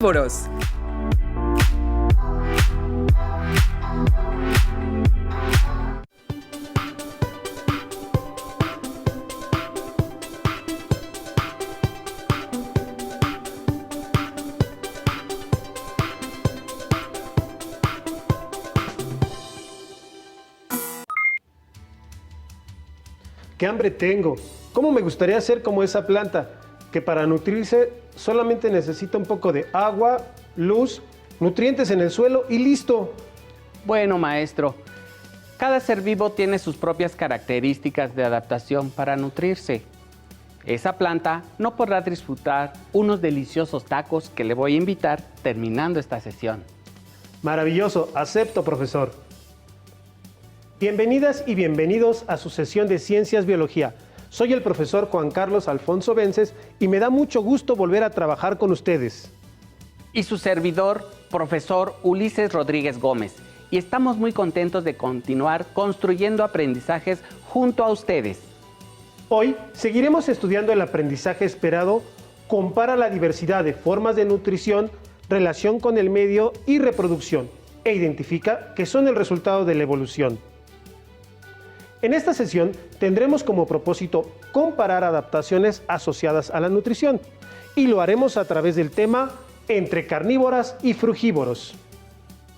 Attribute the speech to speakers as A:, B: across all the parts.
A: frugívoros.
B: ¡Qué hambre tengo! ¿Cómo me gustaría ser como esa planta, que para nutrirse solamente necesita un poco de agua, luz, nutrientes en el suelo y listo?
C: Bueno, maestro, cada ser vivo tiene sus propias características de adaptación para nutrirse. Esa planta no podrá disfrutar unos deliciosos tacos que le voy a invitar terminando esta sesión.
B: Maravilloso, acepto, profesor. Bienvenidas y bienvenidos a su sesión de Ciencias Biología. Soy el profesor Juan Carlos Alfonso Vences y me da mucho gusto volver a trabajar con ustedes.
C: Y su servidor, profesor Ulises Rodríguez Gómez. Y estamos muy contentos de continuar construyendo aprendizajes junto a ustedes.
B: Hoy seguiremos estudiando el aprendizaje esperado, compara la diversidad de formas de nutrición, relación con el medio y reproducción, e identifica que son el resultado de la evolución. En esta sesión tendremos como propósito comparar adaptaciones asociadas a la nutrición y lo haremos a través del tema entre carnívoras y frugívoros.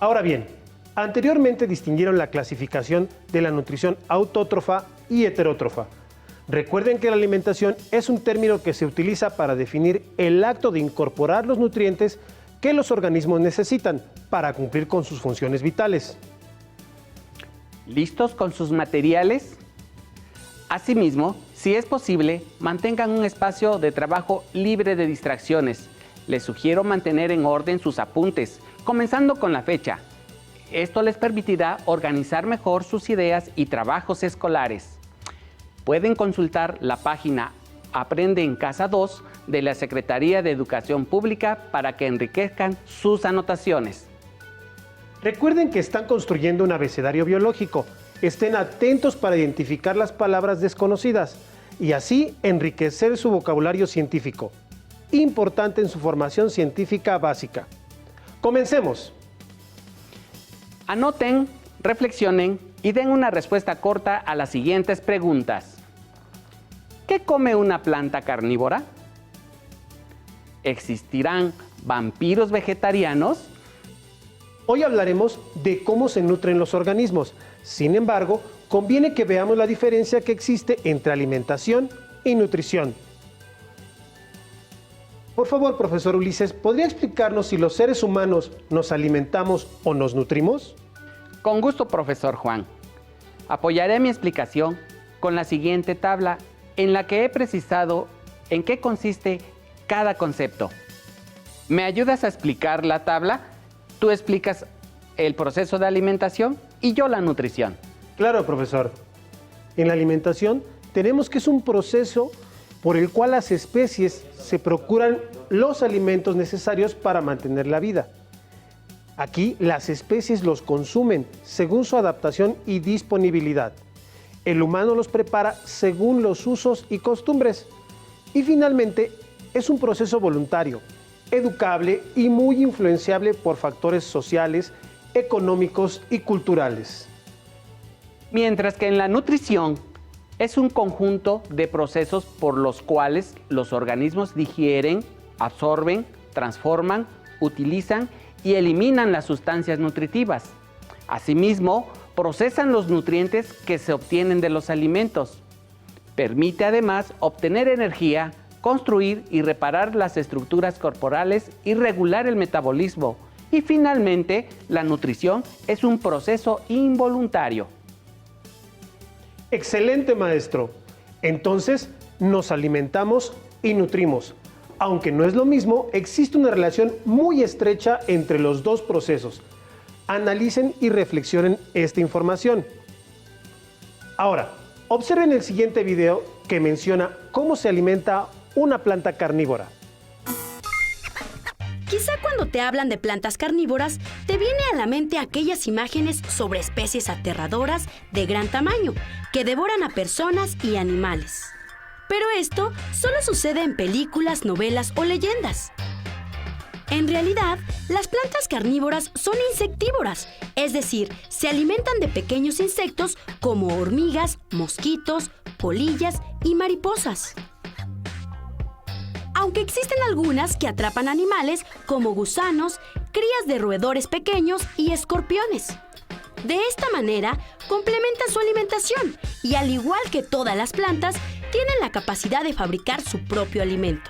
B: Ahora bien, anteriormente distinguieron la clasificación de la nutrición autótrofa y heterótrofa. Recuerden que la alimentación es un término que se utiliza para definir el acto de incorporar los nutrientes que los organismos necesitan para cumplir con sus funciones vitales.
C: ¿Listos con sus materiales? Asimismo, si es posible, mantengan un espacio de trabajo libre de distracciones. Les sugiero mantener en orden sus apuntes, comenzando con la fecha. Esto les permitirá organizar mejor sus ideas y trabajos escolares. Pueden consultar la página Aprende en Casa 2 de la Secretaría de Educación Pública para que enriquezcan sus anotaciones.
B: Recuerden que están construyendo un abecedario biológico. Estén atentos para identificar las palabras desconocidas y así enriquecer su vocabulario científico, importante en su formación científica básica. ¡Comencemos!
C: Anoten, reflexionen y den una respuesta corta a las siguientes preguntas. ¿Qué come una planta carnívora? ¿Existirán vampiros vegetarianos?
B: Hoy hablaremos de cómo se nutren los organismos. Sin embargo, conviene que veamos la diferencia que existe entre alimentación y nutrición. Por favor, profesor Ulises, ¿podría explicarnos si los seres humanos nos alimentamos o nos nutrimos?
C: Con gusto, profesor Juan. Apoyaré mi explicación con la siguiente tabla en la que he precisado en qué consiste cada concepto. ¿Me ayudas a explicar la tabla? Tú explicas el proceso de alimentación y yo la nutrición.
B: Claro, profesor. En la alimentación tenemos que es un proceso por el cual las especies se procuran los alimentos necesarios para mantener la vida. Aquí las especies los consumen según su adaptación y disponibilidad. El humano los prepara según los usos y costumbres. Y finalmente es un proceso voluntario, educable y muy influenciable por factores sociales, económicos y culturales.
C: Mientras que en la nutrición es un conjunto de procesos por los cuales los organismos digieren, absorben, transforman, utilizan y eliminan las sustancias nutritivas. Asimismo, procesan los nutrientes que se obtienen de los alimentos. Permite además obtener energía, construir y reparar las estructuras corporales y regular el metabolismo. Y finalmente, la nutrición es un proceso involuntario.
B: Excelente, maestro. Entonces, nos alimentamos y nutrimos. Aunque no es lo mismo, existe una relación muy estrecha entre los dos procesos. Analicen y reflexionen esta información. Ahora, observen el siguiente video que menciona cómo se alimenta una planta carnívora.
D: Quizá cuando te hablan de plantas carnívoras, te viene a la mente aquellas imágenes sobre especies aterradoras de gran tamaño que devoran a personas y animales. Pero esto solo sucede en películas, novelas o leyendas. En realidad, las plantas carnívoras son insectívoras, es decir, se alimentan de pequeños insectos como hormigas, mosquitos, polillas y mariposas. Aunque existen algunas que atrapan animales como gusanos, crías de roedores pequeños y escorpiones. De esta manera, complementan su alimentación y, al igual que todas las plantas, tienen la capacidad de fabricar su propio alimento.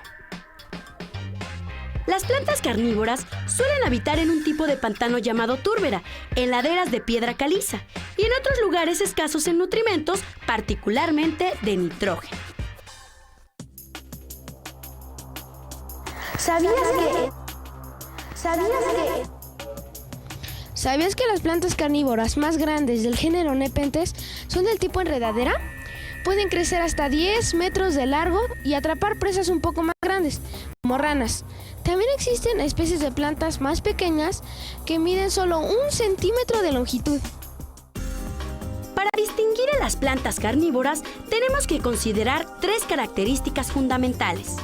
D: Las plantas carnívoras suelen habitar en un tipo de pantano llamado túrbera, en laderas de piedra caliza y en otros lugares escasos en nutrimentos, particularmente de nitrógeno.
A: ¿Sabías que las plantas carnívoras más grandes del género Nepenthes son del tipo enredadera? Pueden crecer hasta 10 metros de largo y atrapar presas un poco más grandes, como ranas. También existen especies de plantas más pequeñas que miden solo 1 centímetro de longitud.
D: Para distinguir a las plantas carnívoras, tenemos que considerar 3 características fundamentales.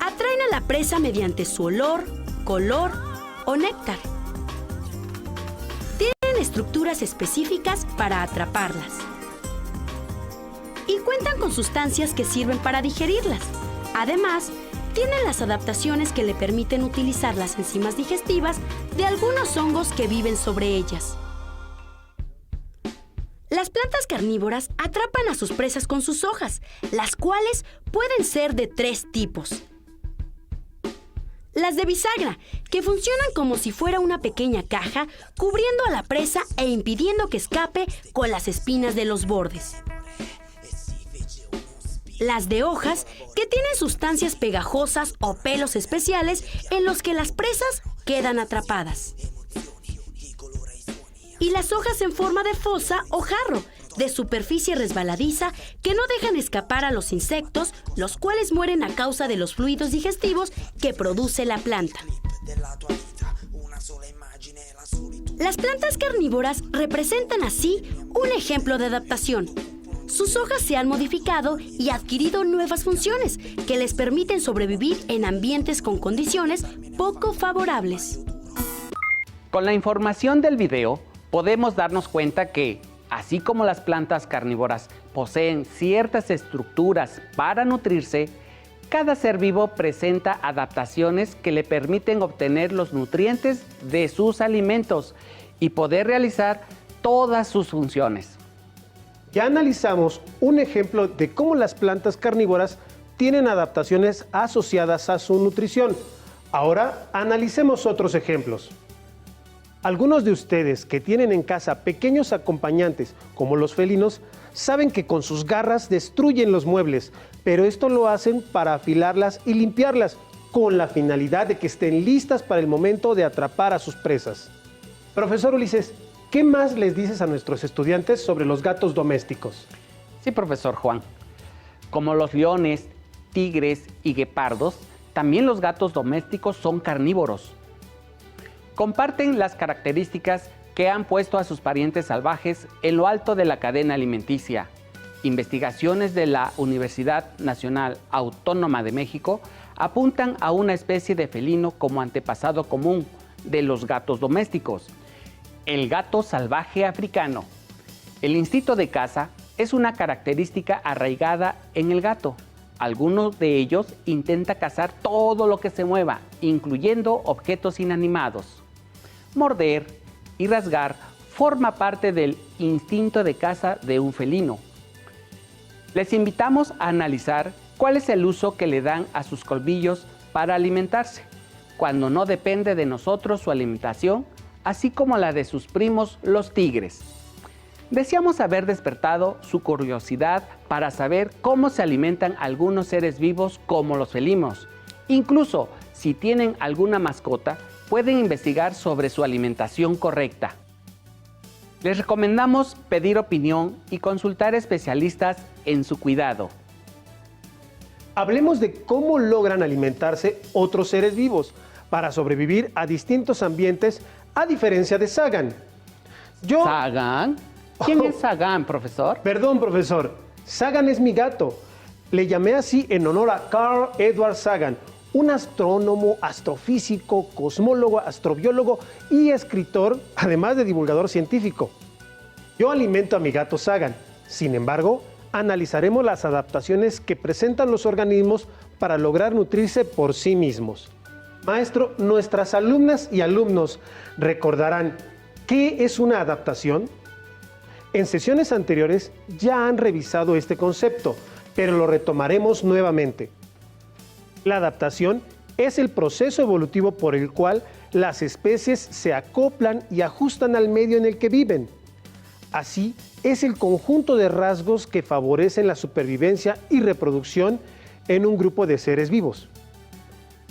D: Atraen a la presa mediante su olor, color o néctar. Tienen estructuras específicas para atraparlas. Y cuentan con sustancias que sirven para digerirlas. Además, tienen las adaptaciones que le permiten utilizar las enzimas digestivas de algunos hongos que viven sobre ellas. Las plantas carnívoras atrapan a sus presas con sus hojas, las cuales pueden ser de 3 tipos. Las de bisagra, que funcionan como si fuera una pequeña caja, cubriendo a la presa e impidiendo que escape con las espinas de los bordes. Las de hojas, que tienen sustancias pegajosas o pelos especiales en los que las presas quedan atrapadas. Y las hojas en forma de fosa o jarro, de superficie resbaladiza, que no dejan escapar a los insectos, los cuales mueren a causa de los fluidos digestivos que produce la planta. Las plantas carnívoras representan así un ejemplo de adaptación. Sus hojas se han modificado y adquirido nuevas funciones que les permiten sobrevivir en ambientes con condiciones poco favorables.
C: Con la información del video, podemos darnos cuenta que, así como las plantas carnívoras poseen ciertas estructuras para nutrirse, cada ser vivo presenta adaptaciones que le permiten obtener los nutrientes de sus alimentos y poder realizar todas sus funciones.
B: Ya analizamos un ejemplo de cómo las plantas carnívoras tienen adaptaciones asociadas a su nutrición. Ahora analicemos otros ejemplos. Algunos de ustedes que tienen en casa pequeños acompañantes, como los felinos, saben que con sus garras destruyen los muebles, pero esto lo hacen para afilarlas y limpiarlas, con la finalidad de que estén listas para el momento de atrapar a sus presas. Profesor Ulises, ¿qué más les dices a nuestros estudiantes sobre los gatos domésticos?
C: Sí, profesor Juan. Como los leones, tigres y guepardos, también los gatos domésticos son carnívoros. Comparten las características que han puesto a sus parientes salvajes en lo alto de la cadena alimenticia. Investigaciones de la Universidad Nacional Autónoma de México apuntan a una especie de felino como antepasado común de los gatos domésticos, el gato salvaje africano. El instinto de caza es una característica arraigada en el gato. Algunos de ellos intenta cazar todo lo que se mueva, incluyendo objetos inanimados. Morder y rasgar forma parte del instinto de caza de un felino. Les invitamos a analizar cuál es el uso que le dan a sus colmillos para alimentarse, cuando no depende de nosotros su alimentación, así como la de sus primos los tigres. Deseamos haber despertado su curiosidad para saber cómo se alimentan algunos seres vivos como los felinos. Incluso si tienen alguna mascota, pueden investigar sobre su alimentación correcta. Les recomendamos pedir opinión y consultar especialistas en su cuidado.
B: Hablemos de cómo logran alimentarse otros seres vivos para sobrevivir a distintos ambientes, a diferencia de Sagan.
C: ¿Sagan? ¿Quién es Sagan, profesor?
B: Perdón, profesor. Sagan es mi gato. Le llamé así en honor a Carl Edward Sagan, un astrónomo, astrofísico, cosmólogo, astrobiólogo y escritor, además de divulgador científico. Yo alimento a mi gato Sagan. Sin embargo, analizaremos las adaptaciones que presentan los organismos para lograr nutrirse por sí mismos. Maestro, nuestras alumnas y alumnos recordarán qué es una adaptación. En sesiones anteriores ya han revisado este concepto, pero lo retomaremos nuevamente. La adaptación es el proceso evolutivo por el cual las especies se acoplan y ajustan al medio en el que viven. Así, es el conjunto de rasgos que favorecen la supervivencia y reproducción en un grupo de seres vivos.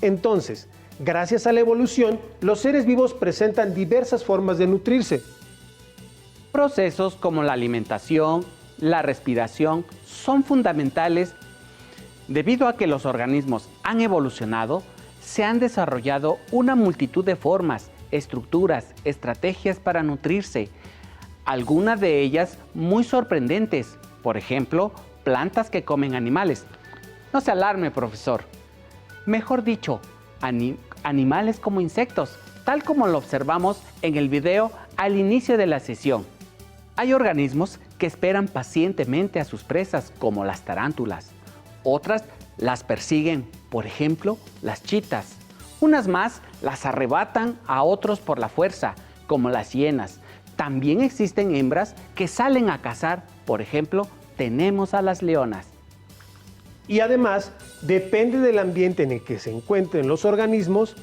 B: Entonces, gracias a la evolución, los seres vivos presentan diversas formas de nutrirse.
C: Procesos como la alimentación, la respiración son fundamentales. Debido a que los organismos han evolucionado, se han desarrollado una multitud de formas, estructuras, estrategias para nutrirse. Algunas de ellas muy sorprendentes, por ejemplo, plantas que comen animales. No se alarme, profesor. Mejor dicho, animales como insectos, tal como lo observamos en el video al inicio de la sesión. Hay organismos que esperan pacientemente a sus presas, como las tarántulas. Otras las persiguen, por ejemplo, las chitas. Unas más las arrebatan a otros por la fuerza, como las hienas. También existen hembras que salen a cazar, por ejemplo, tenemos a las leonas.
B: Y además, depende del ambiente en el que se encuentren los organismos.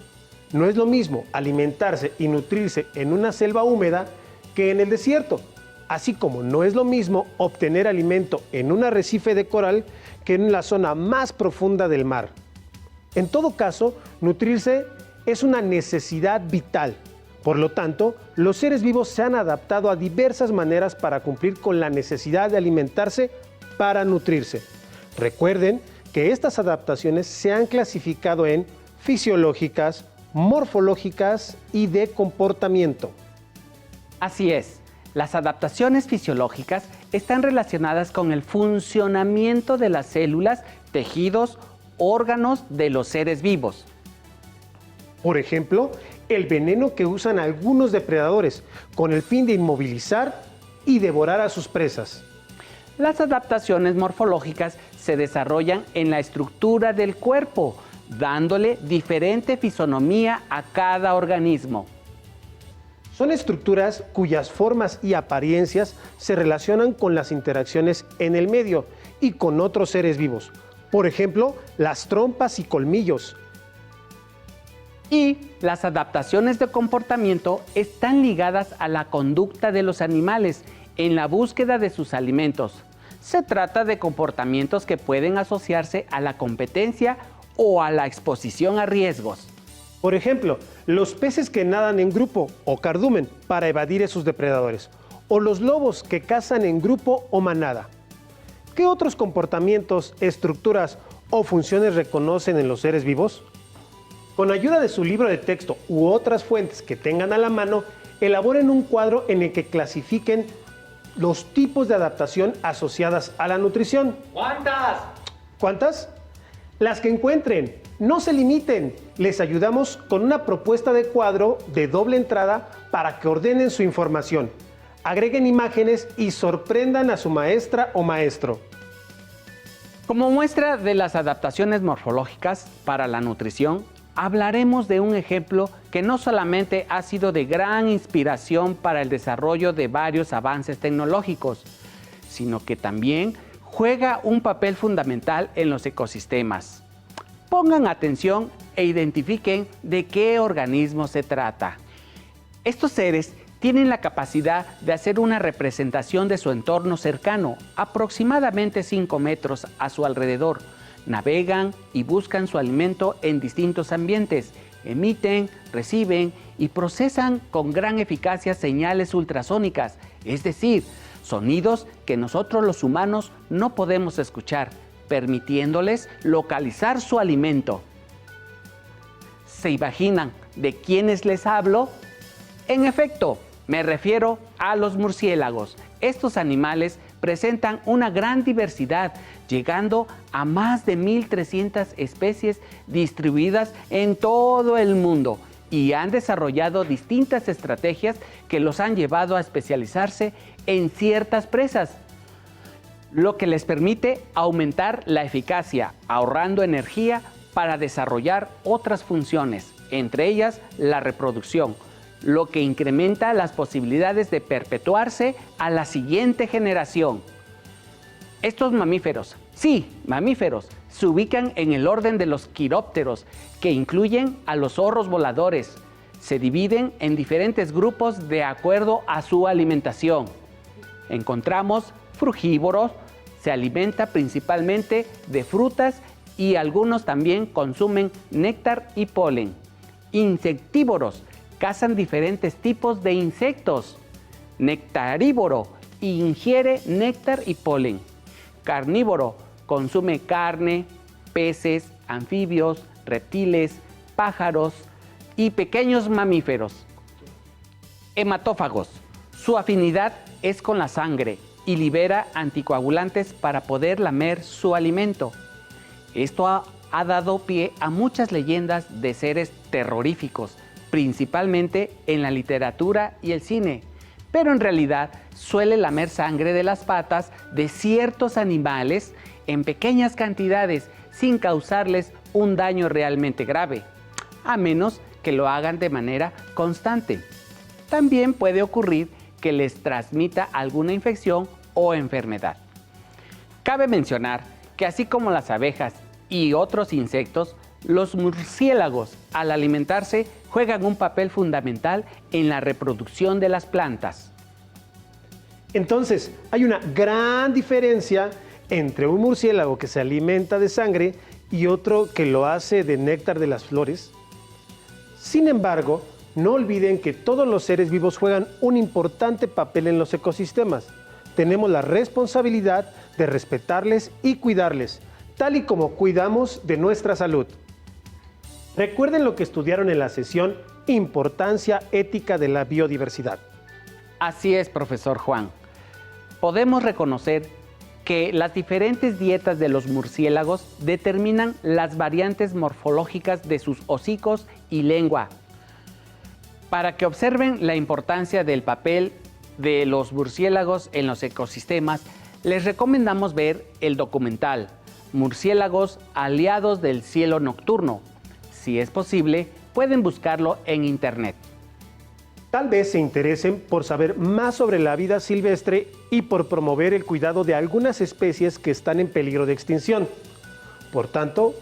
B: No es lo mismo alimentarse y nutrirse en una selva húmeda que en el desierto, así como no es lo mismo obtener alimento en un arrecife de coral que en la zona más profunda del mar. En todo caso, nutrirse es una necesidad vital. Por lo tanto, los seres vivos se han adaptado a diversas maneras para cumplir con la necesidad de alimentarse para nutrirse. Recuerden que estas adaptaciones se han clasificado en fisiológicas, morfológicas y de comportamiento.
C: Así es, las adaptaciones fisiológicas están relacionadas con el funcionamiento de las células, tejidos, órganos de los seres vivos.
B: Por ejemplo, el veneno que usan algunos depredadores con el fin de inmovilizar y devorar a sus presas.
C: Las adaptaciones morfológicas se desarrollan en la estructura del cuerpo, dándole diferente fisonomía a cada organismo.
B: Son estructuras cuyas formas y apariencias se relacionan con las interacciones en el medio y con otros seres vivos. Por ejemplo, las trompas y colmillos.
C: Y las adaptaciones de comportamiento están ligadas a la conducta de los animales en la búsqueda de sus alimentos. Se trata de comportamientos que pueden asociarse a la competencia o a la exposición a riesgos.
B: Por ejemplo, los peces que nadan en grupo o cardumen para evadir a sus depredadores, o los lobos que cazan en grupo o manada. ¿Qué otros comportamientos, estructuras o funciones reconocen en los seres vivos? Con ayuda de su libro de texto u otras fuentes que tengan a la mano, elaboren un cuadro en el que clasifiquen los tipos de adaptación asociadas a la nutrición.
C: ¿Cuántas?
B: ¿Cuántas? Las que encuentren. No se limiten. Les ayudamos con una propuesta de cuadro de doble entrada para que ordenen su información. Agreguen imágenes y sorprendan a su maestra o maestro.
C: Como muestra de las adaptaciones morfológicas para la nutrición, hablaremos de un ejemplo que no solamente ha sido de gran inspiración para el desarrollo de varios avances tecnológicos, sino que también juega un papel fundamental en los ecosistemas. Pongan atención e identifiquen de qué organismo se trata. Estos seres tienen la capacidad de hacer una representación de su entorno cercano, aproximadamente 5 metros a su alrededor. Navegan y buscan su alimento en distintos ambientes, emiten, reciben y procesan con gran eficacia señales ultrasónicas, es decir, sonidos que nosotros los humanos no podemos escuchar, permitiéndoles localizar su alimento. ¿Se imaginan de quiénes les hablo? En efecto, me refiero a los murciélagos. Estos animales presentan una gran diversidad, llegando a más de 1.300 especies distribuidas en todo el mundo, y han desarrollado distintas estrategias que los han llevado a especializarse en ciertas presas, lo que les permite aumentar la eficacia, ahorrando energía para desarrollar otras funciones, entre ellas la reproducción, lo que incrementa las posibilidades de perpetuarse a la siguiente generación. Estos mamíferos, sí, mamíferos, se ubican en el orden de los quirópteros, que incluyen a los zorros voladores. Se dividen en diferentes grupos de acuerdo a su alimentación. Encontramos frugívoros, se alimenta principalmente de frutas y algunos también consumen néctar y polen. Insectívoros, cazan diferentes tipos de insectos. Nectarívoro, ingiere néctar y polen. Carnívoro, consume carne, peces, anfibios, reptiles, pájaros y pequeños mamíferos. Hematófagos, su afinidad es con la sangre y libera anticoagulantes para poder lamer su alimento. Esto ha dado pie a muchas leyendas de seres terroríficos, principalmente en la literatura y el cine, pero en realidad suele lamer sangre de las patas de ciertos animales en pequeñas cantidades sin causarles un daño realmente grave, a menos que lo hagan de manera constante. También puede ocurrir que les transmita alguna infección o enfermedad. Cabe mencionar que así como las abejas y otros insectos, los murciélagos al alimentarse juegan un papel fundamental en la reproducción de las plantas.
B: Entonces, hay una gran diferencia entre un murciélago que se alimenta de sangre y otro que lo hace de néctar de las flores. Sin embargo, no olviden que todos los seres vivos juegan un importante papel en los ecosistemas. Tenemos la responsabilidad de respetarles y cuidarles, tal y como cuidamos de nuestra salud. Recuerden lo que estudiaron en la sesión Importancia ética de la biodiversidad.
C: Así es, profesor Juan. Podemos reconocer que las diferentes dietas de los murciélagos determinan las variantes morfológicas de sus hocicos y lengua. Para que observen la importancia del papel de los murciélagos en los ecosistemas, les recomendamos ver el documental Murciélagos aliados del cielo nocturno. Si es posible, pueden buscarlo en internet.
B: Tal vez se interesen por saber más sobre la vida silvestre y por promover el cuidado de algunas especies que están en peligro de extinción. Por tanto,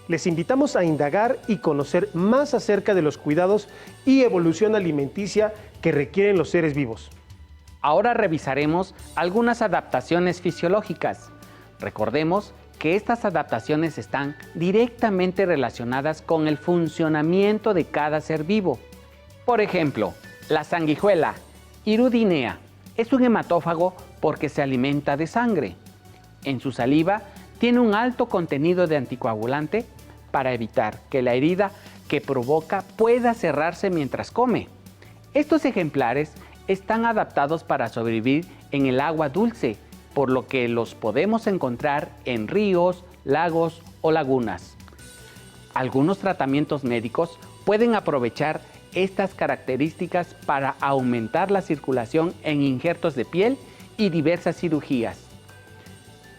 B: les invitamos a indagar y conocer más acerca de los cuidados y evolución alimenticia que requieren los seres vivos.
C: Ahora revisaremos algunas adaptaciones fisiológicas. Recordemos que estas adaptaciones están directamente relacionadas con el funcionamiento de cada ser vivo. Por ejemplo, la sanguijuela Hirudinea es un hematófago porque se alimenta de sangre. En su saliva tiene un alto contenido de anticoagulante para evitar que la herida que provoca pueda cerrarse mientras come. Estos ejemplares están adaptados para sobrevivir en el agua dulce, por lo que los podemos encontrar en ríos, lagos o lagunas. Algunos tratamientos médicos pueden aprovechar estas características para aumentar la circulación en injertos de piel y diversas cirugías.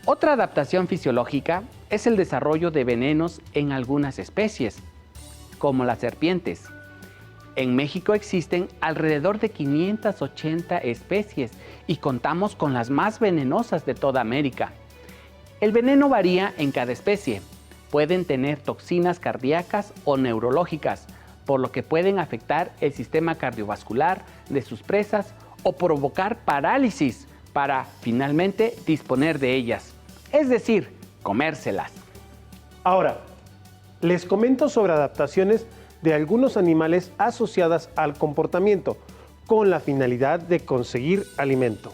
C: Otra adaptación fisiológica es el desarrollo de venenos en algunas especies, como las serpientes. En México existen alrededor de 580 especies y contamos con las más venenosas de toda América. El veneno varía en cada especie. Pueden tener toxinas cardíacas o neurológicas, por lo que pueden afectar el sistema cardiovascular de sus presas o provocar parálisis para finalmente disponer de ellas, es decir, comérselas.
B: Ahora, les comento sobre adaptaciones de algunos animales asociadas al comportamiento con la finalidad de conseguir alimento.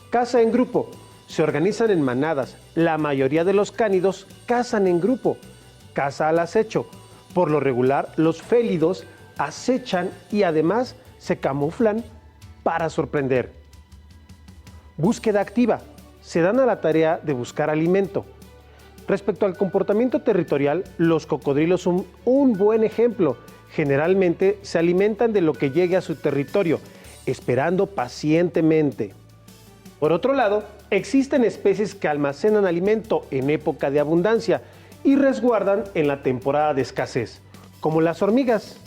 B: Caza en grupo. Se organizan en manadas. La mayoría de los cánidos cazan en grupo. Caza al acecho. Por lo regular, los félidos acechan y además se camuflan para sorprender. Búsqueda activa. se dan a la tarea de buscar alimento. Respecto al comportamiento territorial, los cocodrilos son un buen ejemplo. Generalmente se alimentan de lo que llegue a su territorio, esperando pacientemente. Por otro lado, existen especies que almacenan alimento en época de abundancia y resguardan en la temporada de escasez, como las hormigas.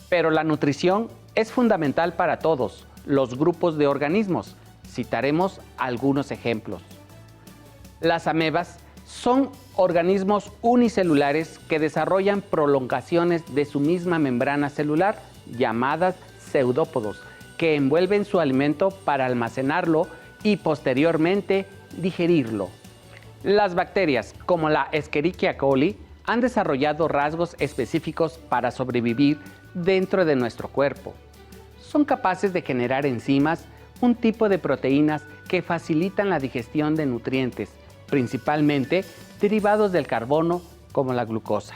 C: Pero la nutrición es fundamental para todos los grupos de organismos. Citaremos algunos ejemplos. Las amebas son organismos unicelulares que desarrollan prolongaciones de su misma membrana celular, llamadas pseudópodos, que envuelven su alimento para almacenarlo y posteriormente digerirlo. Las bacterias, como la Escherichia coli, han desarrollado rasgos específicos para sobrevivir dentro de nuestro cuerpo. Son capaces de generar enzimas, un tipo de proteínas que facilitan la digestión de nutrientes, principalmente derivados del carbono como la glucosa.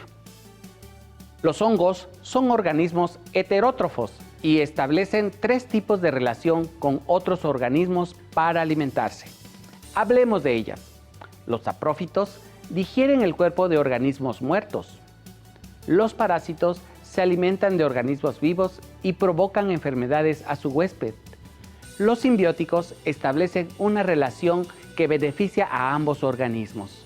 C: Los hongos son organismos heterótrofos y establecen 3 tipos de relación con otros organismos para alimentarse. Hablemos de ellas. Los saprófitos digieren el cuerpo de organismos muertos. Los parásitos se alimentan de organismos vivos y provocan enfermedades a su huésped. Los simbióticos establecen una relación que beneficia a ambos organismos.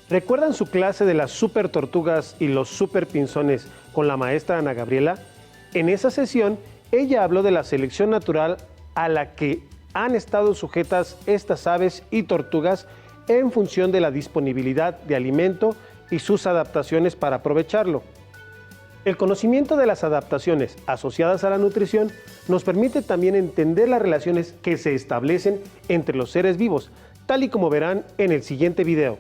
B: ¿Recuerdan su clase de las super tortugas y los super pinzones con la maestra Ana Gabriela? En esa sesión, ella habló de la selección natural a la que han estado sujetas estas aves y tortugas en función de la disponibilidad de alimento y sus adaptaciones para aprovecharlo. El conocimiento de las adaptaciones asociadas a la nutrición nos permite también entender las relaciones que se establecen entre los seres vivos, tal y como verán en el siguiente video.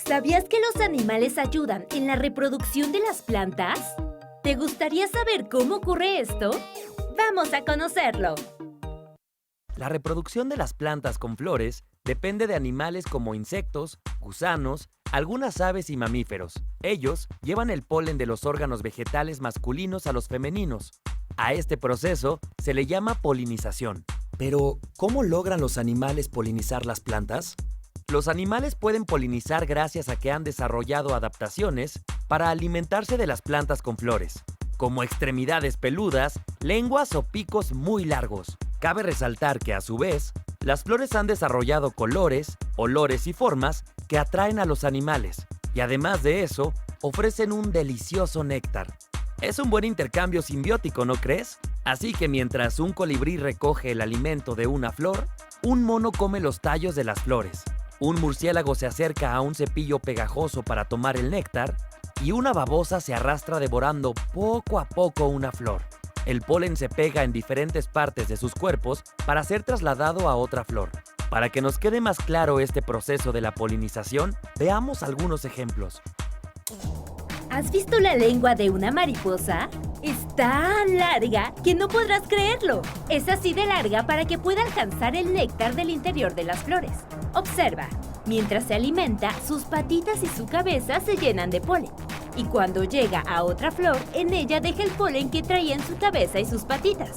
E: ¿Sabías que los animales ayudan en la reproducción de las plantas? ¿Te gustaría saber cómo ocurre esto? ¡Vamos a conocerlo!
F: La reproducción de las plantas con flores depende de animales como insectos, gusanos, algunas aves y mamíferos. Ellos llevan el polen de los órganos vegetales masculinos a los femeninos. A este proceso se le llama polinización. Pero, ¿cómo logran los animales polinizar las plantas? Los animales pueden polinizar gracias a que han desarrollado adaptaciones para alimentarse de las plantas con flores, como extremidades peludas, lenguas o picos muy largos. Cabe resaltar que, a su vez, las flores han desarrollado colores, olores y formas que atraen a los animales, y además de eso, ofrecen un delicioso néctar. Es un buen intercambio simbiótico, ¿no crees? Así que mientras un colibrí recoge el alimento de una flor, un mono come los tallos de las flores. Un murciélago se acerca a un cepillo pegajoso para tomar el néctar y una babosa se arrastra devorando poco a poco una flor. El polen se pega en diferentes partes de sus cuerpos para ser trasladado a otra flor. Para que nos quede más claro este proceso de la polinización, veamos algunos ejemplos.
E: ¿Has visto la lengua de una mariposa? Es tan larga que no podrás creerlo. Es así de larga para que pueda alcanzar el néctar del interior de las flores. Observa, mientras se alimenta, sus patitas y su cabeza se llenan de polen. Y cuando llega a otra flor, en ella deja el polen que traía en su cabeza y sus patitas.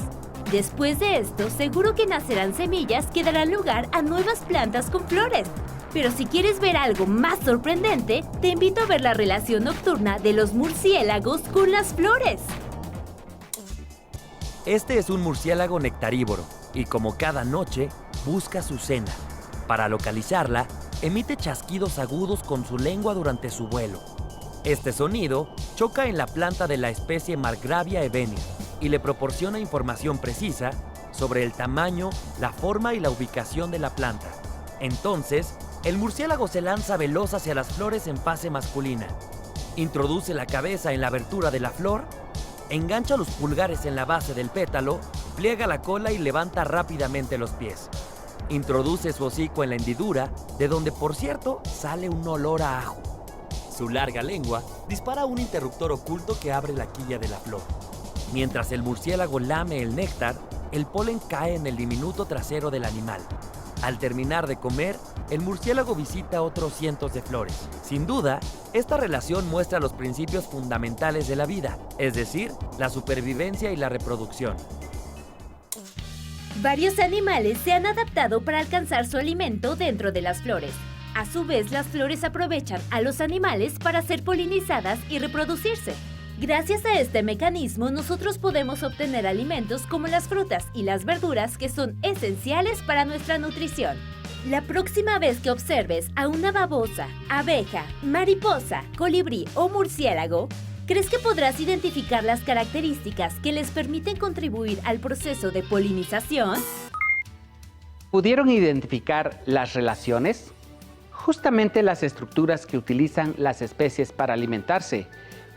E: Después de esto, seguro que nacerán semillas que darán lugar a nuevas plantas con flores. Pero si quieres ver algo más sorprendente, te invito a ver la relación nocturna de los murciélagos con las flores.
F: Este es un murciélago nectarívoro y, como cada noche, busca su cena. Para localizarla, emite chasquidos agudos con su lengua durante su vuelo. Este sonido choca en la planta de la especie Margravia evenea y le proporciona información precisa sobre el tamaño, la forma y la ubicación de la planta. Entonces, el murciélago se lanza veloz hacia las flores en fase masculina. Introduce la cabeza en la abertura de la flor, engancha los pulgares en la base del pétalo, pliega la cola y levanta rápidamente los pies. Introduce su hocico en la hendidura, de donde, por cierto, sale un olor a ajo. Su larga lengua dispara un interruptor oculto que abre la quilla de la flor. Mientras el murciélago lame el néctar, el polen cae en el diminuto trasero del animal. Al terminar de comer, el murciélago visita otros cientos de flores. Sin duda, esta relación muestra los principios fundamentales de la vida, es decir, la supervivencia y la reproducción.
E: Varios animales se han adaptado para alcanzar su alimento dentro de las flores. A su vez, las flores aprovechan a los animales para ser polinizadas y reproducirse. Gracias a este mecanismo, nosotros podemos obtener alimentos como las frutas y las verduras que son esenciales para nuestra nutrición. La próxima vez que observes a una babosa, abeja, mariposa, colibrí o murciélago, ¿crees que podrás identificar las características que les permiten contribuir al proceso de polinización?
C: ¿Pudieron identificar las relaciones? Justamente las estructuras que utilizan las especies para alimentarse,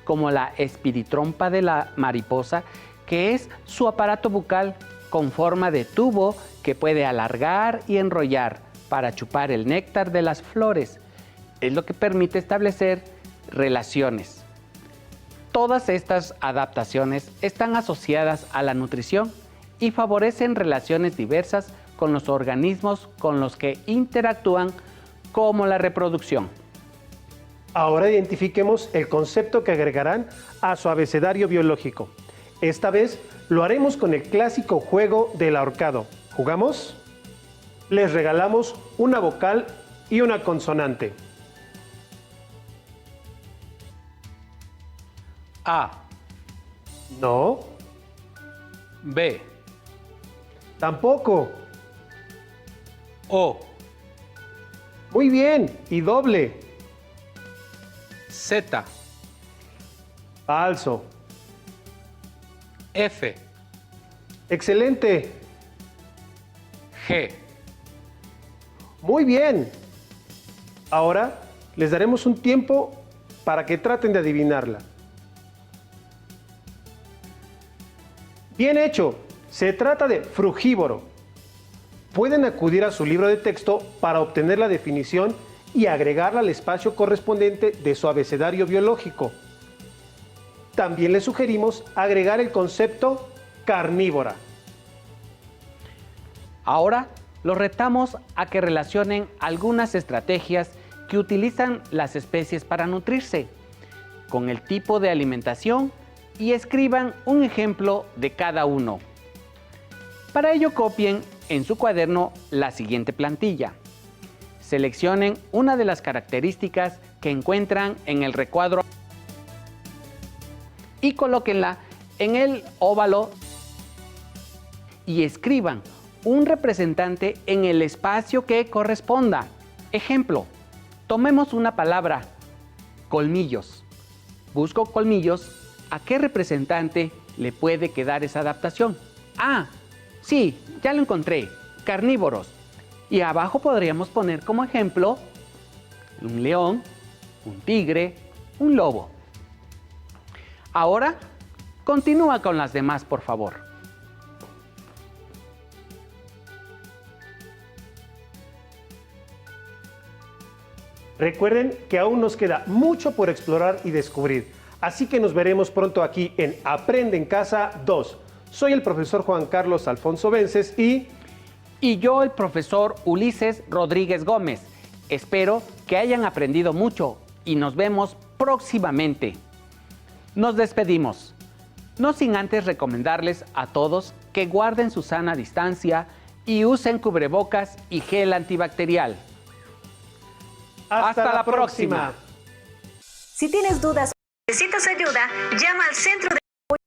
C: como la espiritrompa de la mariposa, que es su aparato bucal con forma de tubo que puede alargar y enrollar para chupar el néctar de las flores. Es lo que permite establecer relaciones. Todas estas adaptaciones están asociadas a la nutrición y favorecen relaciones diversas con los organismos con los que interactúan, como la reproducción.
B: Ahora identifiquemos el concepto que agregarán a su abecedario biológico. Esta vez lo haremos con el clásico juego del ahorcado. ¿Jugamos? Les regalamos una vocal y una consonante.
C: A,
B: No,
C: B,
B: tampoco.
C: O,
B: Muy bien, y doble.
C: Z,
B: Falso.
C: F,
B: Excelente.
C: G.
B: Muy bien. Ahora les daremos un tiempo para que traten de adivinarla. Bien hecho. Se trata de frugívoro. Pueden acudir a su libro de texto para obtener la definición y agregarla al espacio correspondiente de su abecedario biológico. También les sugerimos agregar el concepto carnívora.
C: Ahora los retamos a que relacionen algunas estrategias que utilizan las especies para nutrirse con el tipo de alimentación y escriban un ejemplo de cada uno. Para ello copien en su cuaderno la siguiente plantilla. Seleccionen una de las características que encuentran en el recuadro y colóquenla en el óvalo y escriban un representante en el espacio que corresponda. Ejemplo, tomemos una palabra, colmillos. Busco colmillos, ¿a qué representante le puede quedar esa adaptación? Ah, sí, ya lo encontré, carnívoros. Y abajo podríamos poner como ejemplo un león, un tigre, un lobo. Ahora, continúa con las demás, por favor.
B: Recuerden que aún nos queda mucho por explorar y descubrir, así que nos veremos pronto aquí en Aprende en Casa 2. Soy el profesor Juan Carlos Alfonso Vences y
C: yo, el profesor Ulises Rodríguez Gómez. Espero que hayan aprendido mucho y nos vemos próximamente. Nos despedimos, no sin antes recomendarles a todos que guarden su sana distancia y usen cubrebocas y gel antibacterial.
B: hasta la próxima.
G: Si tienes dudas o necesitas ayuda, llama al centro de